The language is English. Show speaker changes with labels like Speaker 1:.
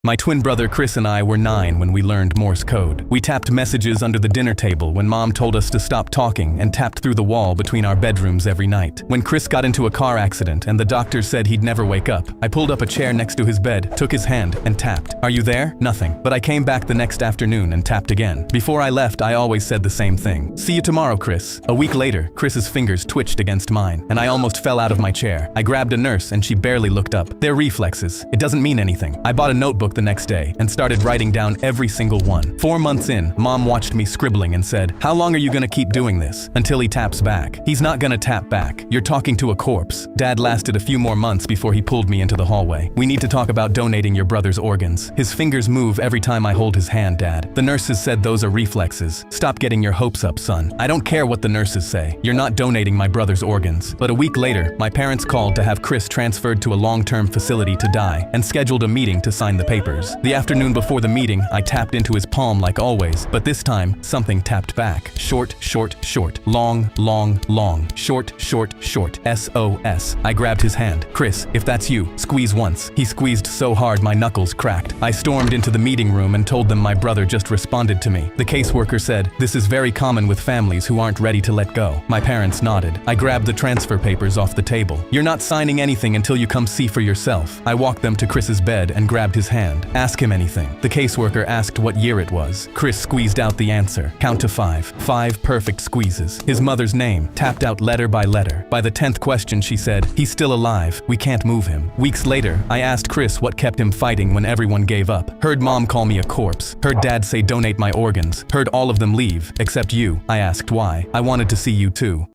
Speaker 1: My twin brother Chris and I were 9 when we learned Morse code. We tapped messages under the dinner table when Mom told us to stop talking and tapped through the wall between our bedrooms every night. When Chris got into a car accident and the doctor said he'd never wake up, I pulled up a chair next to his bed, took his hand, and tapped. "Are you there?" Nothing. But I came back the next afternoon and tapped again. Before I left, I always said the same thing. "See you tomorrow, Chris." A week later, Chris's fingers twitched against mine, and I almost fell out of my chair. I grabbed a nurse and she barely looked up. They're reflexes. It doesn't mean anything. I bought a notebook the next day and started writing down every single one. 4 months in, Mom watched me scribbling and said, "How long are you gonna keep doing this? Until he taps back." "He's not gonna tap back. You're talking to a corpse." Dad lasted a few more months before he pulled me into the hallway. "We need to talk about donating your brother's organs. His fingers move every time I hold his hand, Dad. The nurses said those are reflexes. Stop getting your hopes up, son." "I don't care what the nurses say. You're not donating my brother's organs." But a week later, my parents called to have Chris transferred to a long-term facility to die and scheduled a meeting to sign the papers. The afternoon before the meeting, I tapped into his palm like always, but this time, something tapped back. Short, short, short. Long, long, long. Short, short, short. SOS. I grabbed his hand. "Chris, if that's you, squeeze once." He squeezed so hard my knuckles cracked. I stormed into the meeting room and told them my brother just responded to me. The caseworker said, "This is very common with families who aren't ready to let go." My parents nodded. I grabbed the transfer papers off the table. "You're not signing anything until you come see for yourself." I walked them to Chris's bed and grabbed his hand. "Ask him anything." The caseworker asked what year it was. Chris squeezed out the answer. "Count to 5. 5 perfect squeezes." His mother's name, tapped out letter by letter. By the 10th question she said, "He's still alive. We can't move him." Weeks later, I asked Chris what kept him fighting when everyone gave up. Heard Mom call me a corpse. Heard Dad say donate my organs. Heard all of them leave, except you. I asked why. "I wanted to see you too."